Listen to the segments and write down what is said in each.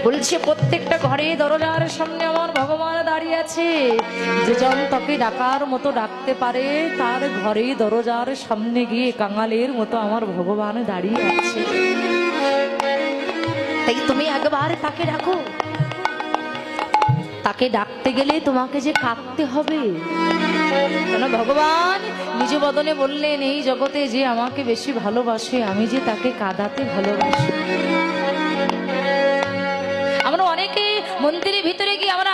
বলছে প্রত্যেকটা ঘরে দরজার সামনে আমার ভগবান দাঁড়িয়ে আছে। যেজন তাকে ডাকার মতো ডাকতে পারে তার ঘরে দরজার সামনে গিয়ে কাঙালের মতো আমার ভগবান দাঁড়িয়ে আছে। তাই তুমি একবার তাকে ডাকো। তাকে ডাকতে গেলে তোমাকে যে কাঁদতে হবে, কেন ভগবান নিজ বদনে বললেন এই জগতে যে আমাকে বেশি ভালোবাসে আমি যে তাকে কাঁদাতে ভালোবাসি। আমরা অনেকে মন্দিরের ভিতরে গিয়ে আমরা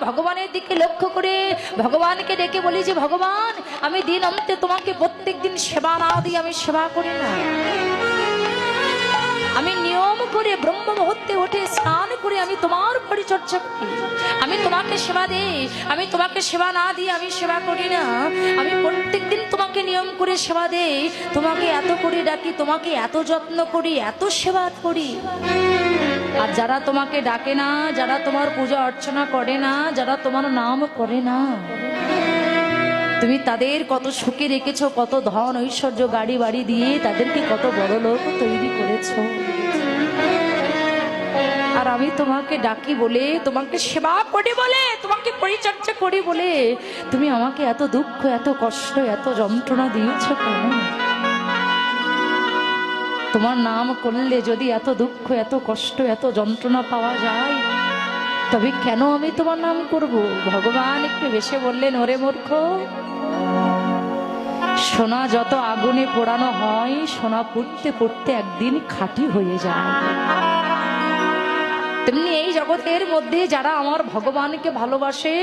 ভগবানের দিকে লক্ষ্য করে ভগবানকে ডেকে বলি যে ভগবান আমি দিন অন্তে তোমাকে প্রত্যেক দিন সেবা না দিয়ে আমি সেবা করি না। আমি নিয়ম করে ব্রহ্ম মুহূর্তে উঠে স্নান করে আমি তোমার পরিচর্যা করি, আমি তোমাকে সেবা দিই। আমি তোমাকে সেবা না দিয়ে আমি সেবা করি না। আমি প্রত্যেক দিন তোমাকে নিয়ম করে সেবা দেই, তোমাকে এত করে ডাকি, তোমাকে এত যত্ন করি, এত সেবা করি। আর যারা তোমাকে ডাকে না, যারা তোমার পূজা অর্চনা করে না, যারা তোমার নাম করে না, তুমি তাদের কত সুখে রেখেছো, কত ধন ঐশ্বর্য গাড়ি বাড়ি দিয়ে তাদেরকে কত বড় লোক তৈরি করেছো। আর আমি তোমাকে ডাকি বলে, তোমাকে সেবা করি বলে, তোমাকে পরিচর্যা করি বলে তুমি আমাকে এত দুঃখ, এত কষ্ট, এত যন্ত্রণা দিয়েছো কেন? তোমার নাম করলে যদি এত দুঃখ, এত কষ্ট, এত যন্ত্রণা পাওয়া যায় তবে কেন আমি তোমার নাম করব? ভগবান একটু বেশি বললেন, ওরে মূর্খ, সোনা যত আগুনে পোড়ানো হয় সোনা পুড়তে পুড়তে একদিন খাঁটি হয়ে যায়। তেমনি এই জগতের মধ্যে যারা আমার ভগবানকে ভালোবাসে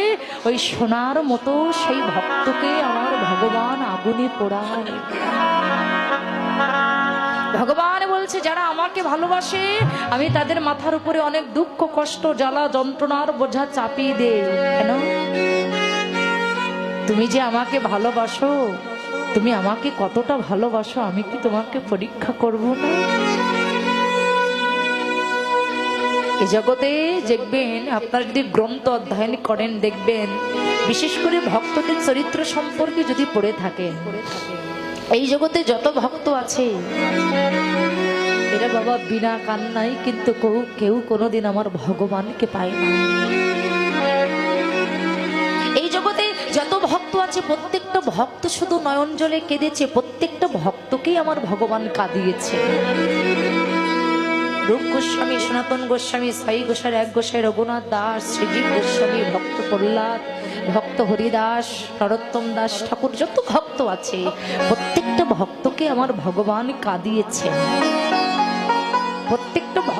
ওই সোনার মতো সেই ভক্তকে আমার ভগবান আগুনে পোড়ায়। ভগবান বলছে যারা আমাকে ভালোবাসে আমি তাদের মাথার উপরে অনেক দুঃখ কষ্ট জ্বালা যন্ত্রণার বোঝা চাপিয়ে দেই। কেন? তুমি যে আমাকে ভালোবাসো, তুমি আমাকে কতটা ভালোবাসো আমি কি তোমাকে পরীক্ষা করব না? এই জগতে দেখবেন, আপনারা যদি গ্রন্থ অধ্যয়ন করেন দেখবেন, বিশেষ করে ভক্তদের চরিত্র সম্পর্কে যদি পড়ে থাকেন, এই জগতে যত ভক্ত আছে এরা বাবা বিনা কান্নাই কিন্তু কেউ কোনোদিন আমার ভগবানকে পায় না। এই জগতে যত ভক্ত আছে প্রত্যেকটা ভক্ত শুধু নয়ন জলে কেঁদেছে, প্রত্যেকটা ভক্তকেই আমার ভগবান কাঁদিয়েছে। রূপ গোস্বামী, সনাতন গোস্বামী, সাই গোসাই, এক গোসাই, রঘুনাথ দাস, শ্রীজীব গোস্বামী, ভক্ত প্রহ্লাদ, ভক্ত হরিদাস, নরোত্তম দাস ঠাকুর, যত ভক্ত আছে প্রত্যেকটা ভক্তকে আমার ভগবান কাঁদিয়েছে। প্রত্যেক